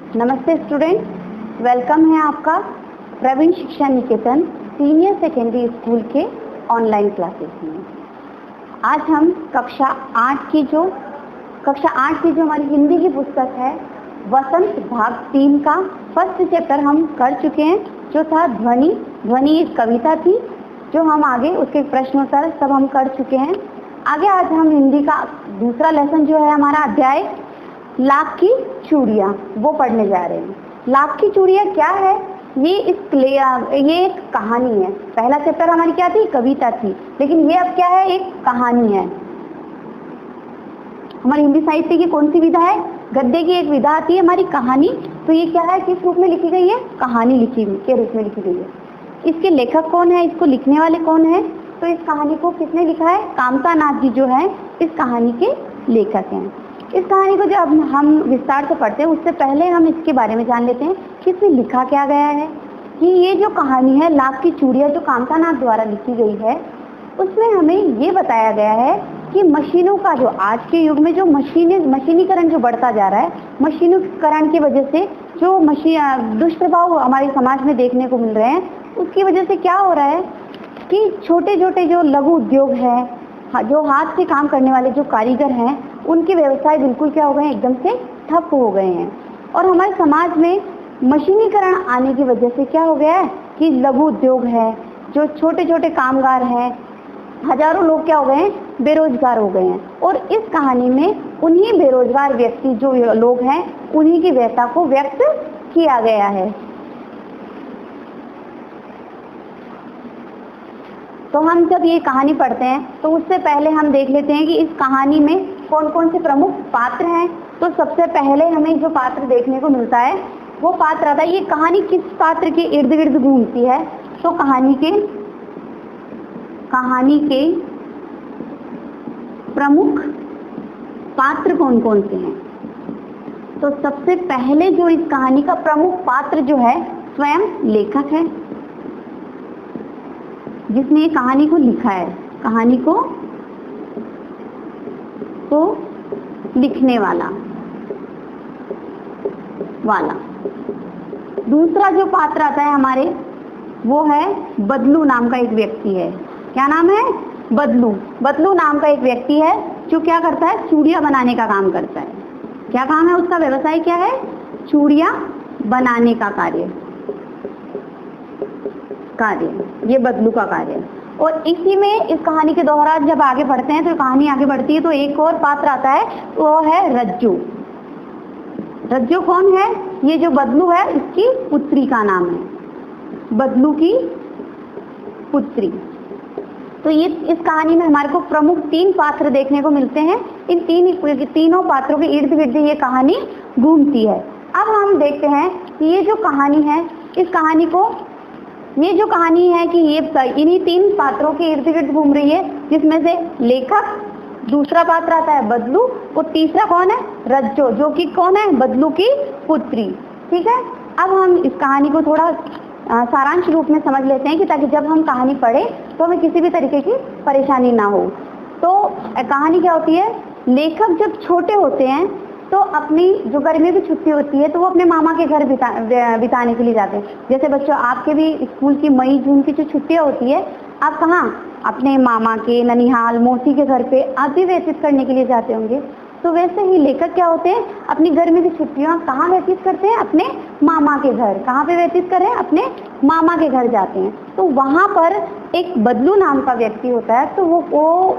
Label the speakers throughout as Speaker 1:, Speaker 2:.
Speaker 1: नमस्ते student, welcome है आपका प्रवीण शिक्षा निकेतन सीनियर सेकेंडरी स्कूल के ऑनलाइन क्लासेस में। आज हम कक्षा 8 की जो हमारी हिंदी की पुस्तक है वसंत भाग 3 का फर्स्ट चैप्टर हम कर चुके हैं, जो था ध्वनि एक कविता थी, जो हम आगे उसके प्रश्नोत्तर सब हम कर चुके हैं। आगे आज हम हिंदी का दूसरा लेसन जो है हमारा अध्याय लाख की चूड़ियाँ वो पढ़ने जा रहे हैं। लाख की चूड़ियाँ क्या है? ये एक कहानी है। पहला चैप्टर हमारी क्या थी? कविता थी, लेकिन ये अब क्या है? एक कहानी है। हमारी हिंदी साहित्य की कौन सी विधा है? गद्य की एक विधा आती है हमारी कहानी। तो ये क्या है? किस रूप में लिखी गई है? कहानी के रूप में लिखी गई है। इसके लेखक कौन है? इसको लिखने वाले कौन है? तो इस कहानी को किसने लिखा है? कामता नाथ जी जो है इस कहानी के लेखक हैं। इस कहानी को जब हम विस्तार से पढ़ते हैं उससे पहले हम इसके बारे में जान लेते हैं कि इसमें लिखा क्या गया है। कि ये जो कहानी है लाख की चूड़ियाँ जो कामता नाथ द्वारा लिखी गई है, उसमें हमें ये बताया गया है कि मशीनों का जो आज के युग में जो मशीनीकरण जो बढ़ता जा रहा है, मशीनीकरण की वजह से जो दुष्प्रभाव हमारे समाज में देखने को मिल रहे हैं, उसकी वजह से क्या हो रहा है कि छोटे छोटे जो लघु उद्योग है, जो हाथ से काम करने वाले जो कारीगर हैं, उनके व्यवसाय बिल्कुल क्या हो गए हैं? एकदम से ठप हो गए हैं। और हमारे समाज में मशीनीकरण आने की वजह से क्या हो गया है कि लघु उद्योग है, जो छोटे छोटे कामगार हैं, हजारों लोग क्या हो गए हैं? बेरोजगार हो गए हैं। और इस कहानी में उन्हीं बेरोजगार व्यक्ति जो लोग हैं, उन्हीं की व्यथा को व्यक्त किया गया है। तो हम जब ये कहानी पढ़ते हैं तो उससे पहले हम देख लेते हैं कि इस कहानी में कौन कौन से प्रमुख पात्र हैं। तो सबसे पहले हमें जो पात्र देखने को मिलता है वो पात्र आता है। ये कहानी किस पात्र के इर्द गिर्द घूमती है? तो कहानी के प्रमुख पात्र कौन कौन से हैं? तो सबसे पहले जो इस कहानी का प्रमुख पात्र जो है स्वयं लेखक है, जिसने कहानी को लिखा है, कहानी को लिखने वाला। दूसरा जो पात्र आता है हमारे, वो है बदलू नाम का एक व्यक्ति है। क्या नाम है? बदलू नाम का एक व्यक्ति है जो क्या करता है? चूड़ियाँ बनाने का काम करता है। क्या काम है उसका? व्यवसाय क्या है? चूड़ियाँ बनाने का कार्य, ये बदलू का कार्य है। और इसी में इस कहानी के दौरान जब आगे बढ़ते हैं, तो कहानी आगे बढ़ती है, तो एक और पात्र आता है, वो है रज्जू। रज्जू कौन है? ये जो बदलू है इसकी पुत्री का नाम है, बदलू की पुत्री। तो ये इस कहानी में हमारे को प्रमुख 3 पात्र देखने को मिलते हैं। इन तीनों पात्रों के इर्द गिर्द ये कहानी घूमती है। अब हम देखते हैं कि ये जो कहानी है, ये जो कहानी है कि ये इन्हीं 3 पात्रों के इर्द गिर्द घूम रही है, जिसमें से लेखक, दूसरा पात्र आता है बदलू, और तीसरा कौन है? रज्जो, जो कि कौन है? बदलू की पुत्री। ठीक है, अब हम इस कहानी को थोड़ा सारांश रूप में समझ लेते हैं कि ताकि जब हम कहानी पढ़े तो हमें किसी भी तरीके की परेशानी ना हो। तो कहानी क्या होती है? लेखक जब छोटे होते हैं तो अपनी जो गर्मी की छुट्टी होती है तो वो अपने मामा के घर बिताने के लिए जाते हैं। जैसे बच्चों, आपके भी स्कूल की मई जून की जो छुट्टियां होती है, आप कहाँ? अपने मामा के, ननिहाल, मौसी के घर पे आप भी व्यतीत करने के लिए जाते होंगे। तो वैसे ही लेखक क्या होते हैं? अपनी गर्मी की छुट्टियां कहाँ व्यतीत करते हैं? अपने मामा के घर। कहाँ पे व्यतीत कर रहे हैं? अपने मामा के घर जाते हैं। तो वहाँ पर एक बदलू नाम का व्यक्ति होता है। तो वो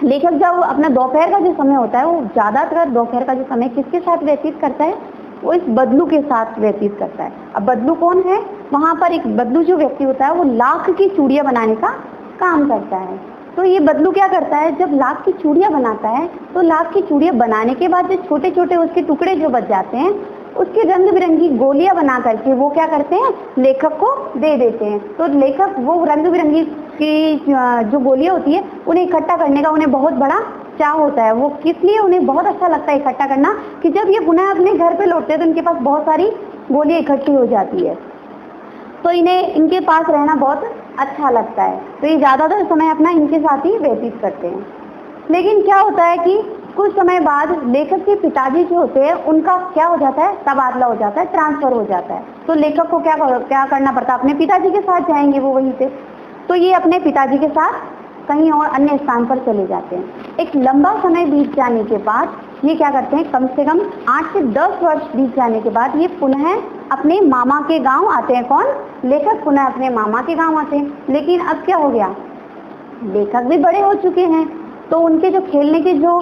Speaker 1: लेखक जब अपना दोपहर का जो समय होता है, वो ज़्यादातर दोपहर का जो समय किसके साथ व्यतीत करता है? वो इस बदलू के साथ व्यतीत करता है। अब बदलू कौन है? वहाँ पर एक बदलू जो व्यक्ति होता है वो लाख की चूड़ियाँ बनाने का काम करता है। तो ये बदलू क्या करता है? जब लाख की चूड़ियाँ बनाता है तो लाख की चूड़ियाँ बनाने के बाद जो छोटे छोटे उसके टुकड़े जो बच जाते हैं, उसकी रंग बिरंगी गोलियां बना करके वो क्या करते हैं? लेखक को दे देते हैं। तो लेखक वो रंग बिरंगी की जो गोलियां होती है उन्हें इकट्ठा करने का उन्हें बहुत बड़ा चाह होता है। वो किस लिए उन्हें बहुत अच्छा लगता है इकट्ठा करना, कि जब ये पुनः अपने घर पे लौटते हैं तो इनके पास बहुत सारी गोलियां इकट्ठी हो जाती है, तो इन्हें इनके पास रहना बहुत अच्छा लगता है। तो ये ज़्यादातर समय अपना इनके साथ ही व्यतीत करते हैं। लेकिन क्या होता है कि कुछ समय बाद लेखक के पिताजी जो होते हैं उनका क्या हो जाता है, तबादला हो जाता है, ट्रांसफर हो जाता है। तो लेखक को क्या करना पड़ता है, अपने पिताजी के साथ जाएंगे वो वहीं पे। तो ये अपने पिताजी के साथ कहीं और अन्य स्थान पर चले जाते हैं। एक लंबा समय बीत जाने के बाद ये क्या करते हैं, कम से कम 8 से 10 वर्ष बीत जाने के बाद ये पुनः अपने मामा के गांव आते हैं। कौन, लेखक पुनः अपने मामा के गांव आते हैं। लेकिन अब क्या हो गया, लेखक भी बड़े हो चुके हैं, तो उनके जो खेलने के जो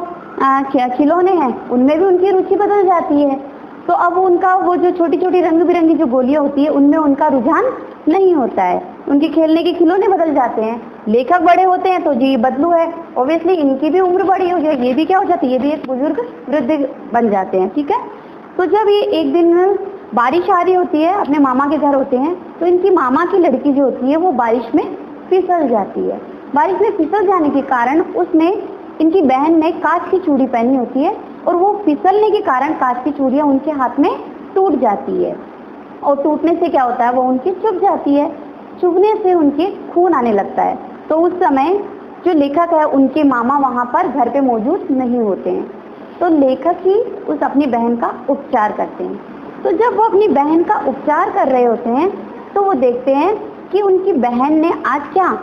Speaker 1: खिलौने हैं उनमें भी उनकी रुचि बदल जाती है। तो अब उनका वो जो छोटी छोटी रंग बिरंगी जो गोलियां होती है उनमें उनका रुझान नहीं होता है, उनके खेलने के खिलौने बदल जाते हैं। लेखक बड़े होते हैं तो जी बदलू है, ऑब्वियसली इनकी भी उम्र बड़ी हो गई, ये भी क्या हो जाती है, ये भी एक बुजुर्ग वृद्ध बन जाते हैं। ठीक है, तो जब ये एक दिन बारिश आ रही होती है, अपने मामा के घर होते हैं, तो इनकी मामा की लड़की जो होती है वो बारिश में फिसल जाती है। बारिश में फिसल जाने के कारण उसने, इनकी बहन ने कांच की चूड़ी पहनी होती है और वो फिसलने के कारण कांच की चूड़ियां उनके हाथ में टूट जाती है और टूटने से क्या होता है, वो उनकी चुभ जाती है। चुभने से उनके खून आने लगता है। तो उस समय जो लेखक है उनके मामा वहां पर घर पे मौजूद नहीं होते हैं, तो लेखक ही उस अपनी बहन का उपचार करते हैं। तो जब वो अपनी बहन का उपचार कर रहे होते हैं तो वो देखते हैं कि उनकी बहन ने आज क्या,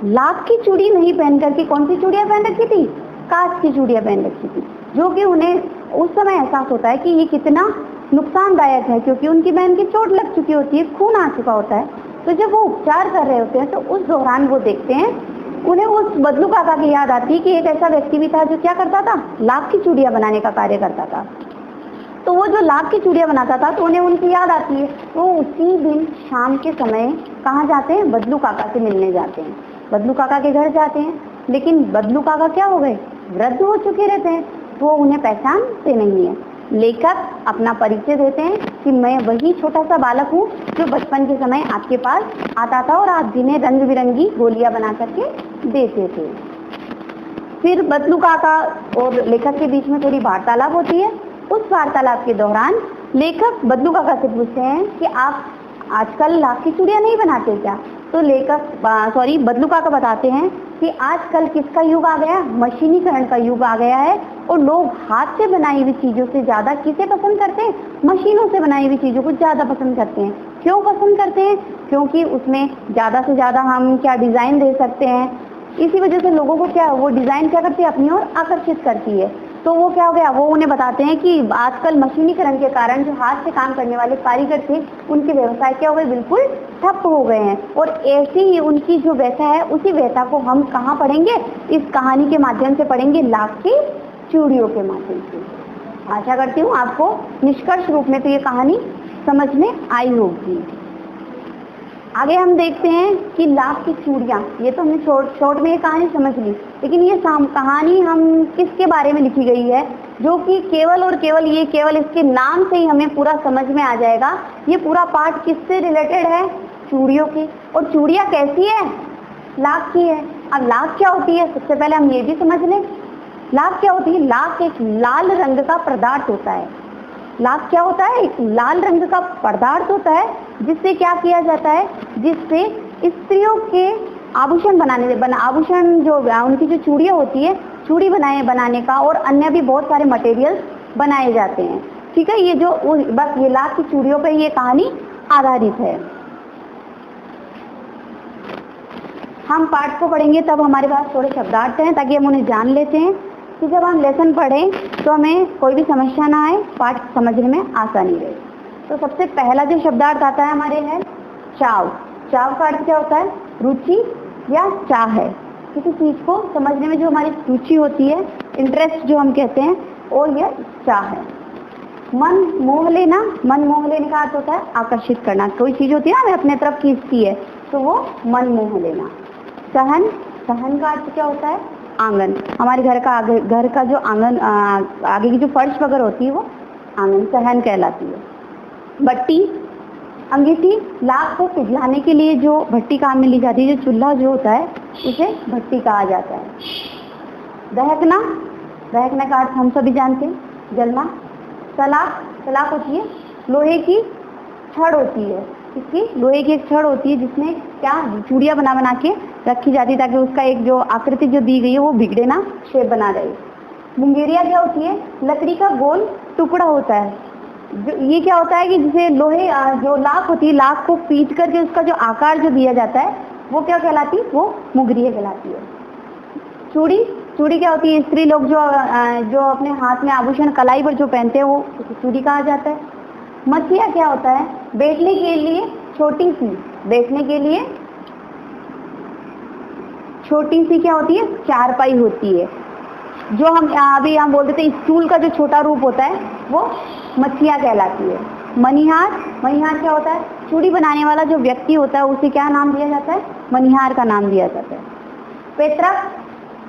Speaker 1: लाख की चूड़ी नहीं पहन करके कौन सी चूड़ियां पहन रखी थी, कांच की चूड़ियां पहन रखी थी, जो कि उन्हें उस समय एहसास होता है कि ये कितना नुकसानदायक है, क्योंकि उनकी बहन की चोट लग चुकी होती है, खून आ चुका होता है। तो जब वो उपचार कर रहे होते हैं तो उस दौरान वो देखते हैं, उन्हें उस बदलू काका की याद आती है कि एक ऐसा व्यक्ति भी था जो क्या करता था, लाख की चूड़ियां बनाने का कार्य करता था। तो वो जो लाख की चूड़ियां बनाता था तो उन्हें उनकी याद आती है। वो उसी दिन शाम के समय कहाँ जाते हैं, बदलू काका से मिलने जाते हैं, बदलू काका के घर जाते हैं। लेकिन बदलू काका क्या हो गए, वृद्ध हो चुके रहते हैं, वो उन्हें पहचानते नहीं है। लेखक अपना परिचय देते हैं कि मैं वही छोटा सा बालक हूँ जो बचपन के समय आपके पास आता था और आप जिन्हें रंग बिरंगी गोलियां बना करके देते थे। फिर बदलू काका और लेखक के बीच में थोड़ी वार्तालाप होती है। उस वार्तालाप के दौरान लेखक बदलू काका से पूछते हैं कि आप आजकल लाख की चूड़ियां नहीं बनाते क्या? तो बदलू काका बताते हैं कि आजकल किसका युग आ गया, मशीनीकरण का युग आ गया है और लोग हाथ से बनाई हुई चीजों से ज्यादा किसे पसंद करते हैं, मशीनों से बनाई हुई चीजों को ज्यादा पसंद करते हैं। क्यों पसंद करते हैं? क्योंकि उसमें ज्यादा से ज्यादा हम क्या डिजाइन दे सकते हैं। इसी वजह से लोगों को क्या, वो डिजाइन क्या करती है, अपनी ओर आकर्षित करती है। तो वो क्या हो गया, वो उन्हें बताते हैं कि आजकल मशीनीकरण के कारण जो हाथ से काम करने वाले कारीगर थे उनके व्यवसाय क्या हो गए, बिल्कुल ठप हो गए हैं। और ऐसी ही उनकी जो व्यथा है उसी व्यथा को हम कहाँ पढ़ेंगे, इस कहानी के माध्यम से पढ़ेंगे, लाख की चूड़ियों के माध्यम से। आशा करती हूँ आपको निष्कर्ष रूप में तो ये कहानी समझ में आई होगी। आगे हम देखते हैं कि लाख की चूड़ियां, ये तो हमने शॉर्ट में ये कहानी समझ ली, लेकिन ये कहानी हम किसके बारे में लिखी गई है, जो कि केवल और केवल इसके नाम से ही हमें पूरा समझ में आ जाएगा। ये पूरा पाठ किससे रिलेटेड है, चूड़ियों की। और चूड़ियां कैसी है, लाख की है। अब लाख क्या होती है, सबसे पहले हम ये भी समझ लें, लाख क्या होती है। लाख एक लाल रंग का पदार्थ होता है। लाख क्या होता है, एक लाल रंग का पदार्थ होता है जिससे क्या किया जाता है, जिससे स्त्रियों के आभूषण आभूषण जो उनकी जो चूड़ियां होती है, चूड़ी बनाने का और अन्य भी बहुत सारे मटेरियल बनाए जाते हैं। ठीक है, ये जो बस ये लाख की चूड़ियों पर ये कहानी आधारित है। हम पाठ को पढ़ेंगे तब हमारे पास थोड़े शब्दार्थ हैं ताकि हम उन्हें जान लेते हैं कि जब हम लेसन पढ़ें तो हमें कोई भी समस्या ना आए, पाठ समझने में आसानी रहे। तो सबसे पहला जो शब्दार्थ आता है हमारे है चाव। चाव का अर्थ क्या होता है, रुचि या चाह है। किसी चीज को समझने में जो हमारी रुचि होती है, इंटरेस्ट जो हम कहते हैं, और यह चाह है। मन मोह लेना, मन मोह लेने का अर्थ होता है आकर्षित करना। कोई चीज होती है ना हमें अपने तरफ खींचती है तो वो मन मोह लेना। सहन, सहन का अर्थ क्या होता है, आंगन। हमारे घर का जो आंगन, आगे की जो फर्श वगैरह होती है वो आंगन सहन कहलाती है। भट्टी, अंगीठी, लाख को पिघलाने के लिए जो भट्टी काम में ली जाती है, जो चूल्हा जो होता है उसे भट्टी कहा जाता है। दहकना, दहकने का अर्थ हम सभी जानते हैं, जलना। सलाख, सलाख होती है लोहे की छड़ होती है, इसकी लोहे की एक छड़ होती है जिसमें क्या चूड़ियां बना के रखी जाती है ताकि उसका एक जो आकृति जो दी गई है वो बिगड़े ना, शेप बना रहे। मुंगेरिया क्या होती है? लकड़ी का गोल टुकड़ा होता है। ये क्या होता है कि जिसे लोहे जो लाख होती है, लाख को पीट करके उसका जो आकार जो दिया जाता है वो क्या कहलाती है? वो मुंगरिया कहलाती है। चूड़ी, चूड़ी क्या होती है? स्त्री लोग जो अपने हाथ में आभूषण कलाई पर जो पहनते हैं वो चूड़ी कहा जाता है। मछिया क्या होता है? बैठने के लिए छोटी सी, बैठने के लिए छोटी सी क्या होती है? चारपाई होती है। जो हम अभी बोल देते हैं स्टूल का जो छोटा रूप होता है वो मछिया कहलाती है। मनिहार, मनिहार क्या होता है? चूड़ी बनाने वाला जो व्यक्ति होता है उसे क्या नाम दिया जाता है? मनिहार का नाम दिया जाता है। पैतृक,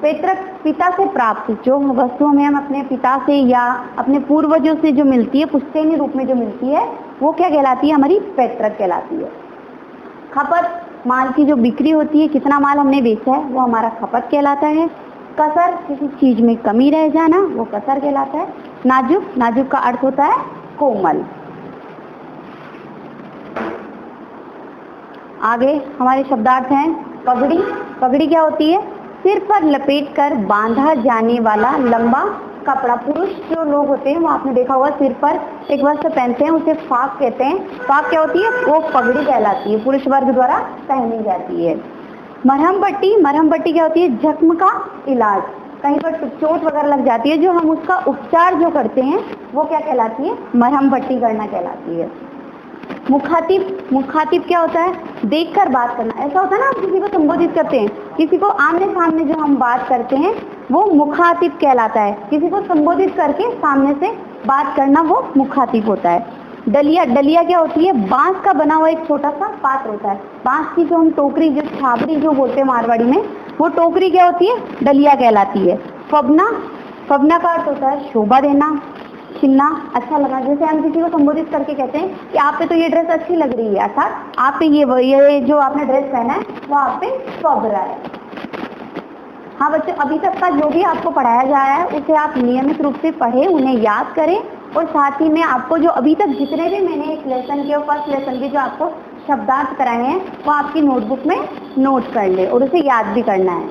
Speaker 1: पैतृक पिता से प्राप्त जो वस्तु हमें हम अपने पिता से या अपने पूर्वजों से जो मिलती है, पुश्तैनी रूप में जो मिलती है वो क्या कहलाती है? हमारी पैतृक कहलाती है। खपत, माल की जो बिक्री होती है, कितना माल हमने बेचा है वो हमारा खपत कहलाता है। कसर, किसी चीज में कमी रह जाना वो कसर कहलाता है। नाजुक, नाजुक का अर्थ होता है कोमल। आगे हमारे शब्दार्थ हैं पगड़ी। पगड़ी क्या होती है? सिर पर लपेटकर बांधा जाने वाला लंबा कपड़ा। पुरुष जो लोग होते हैं वो आपने देखा होगा सिर पर एक वस्त्र पहनते हैं, उसे फाक कहते हैं। फाक क्या होती है? वो पगड़ी कहलाती है, पुरुष वर्ग द्वारा पहनी जाती है। मरहम पट्टी, मरहम पट्टी क्या होती है? जख्म का इलाज, कहीं पर चोट वगैरह लग जाती है जो हम उसका उपचार जो करते हैं वो क्या कहलाती है? मरहम पट्टी करना कहलाती है। मुखातिब, मुखातिब क्या होता है? देखकर बात करना। ऐसा होता है ना, आप किसी को संबोधित करते हैं, किसी को आमने सामने जो हम बात करते हैं वो मुखातिब कहलाता है। किसी को संबोधित करके सामने से बात करना वो मुखातिब होता है। डलिया, डलिया क्या होती है? बांस का बना हुआ एक छोटा सा पात्र होता है। बांस की जो हम टोकरी, जो छाबड़ी जो बोलते हैं मारवाड़ी में, वो टोकरी क्या होती है? डलिया कहलाती है। फबना, फबना का अर्थ होता है शोभा देना, खिलना, अच्छा लगा। जैसे हम किसी को संबोधित करके कहते हैं कि आप पे तो ये ड्रेस अच्छी लग रही है, अर्थात आप पे ये जो आपने ड्रेस पहना है वो आप पे फब रहा है। हाँ बच्चों, अभी तक का जो भी आपको पढ़ाया जा रहा है उसे आप नियमित रूप से पढ़ें, उन्हें याद करें, और साथ ही में आपको जो अभी तक जितने भी मैंने एक लेसन के और फर्स्ट लेसन के जो आपको शब्दार्थ कराए हैं वो आपकी नोटबुक में नोट कर ले और उसे याद भी करना है।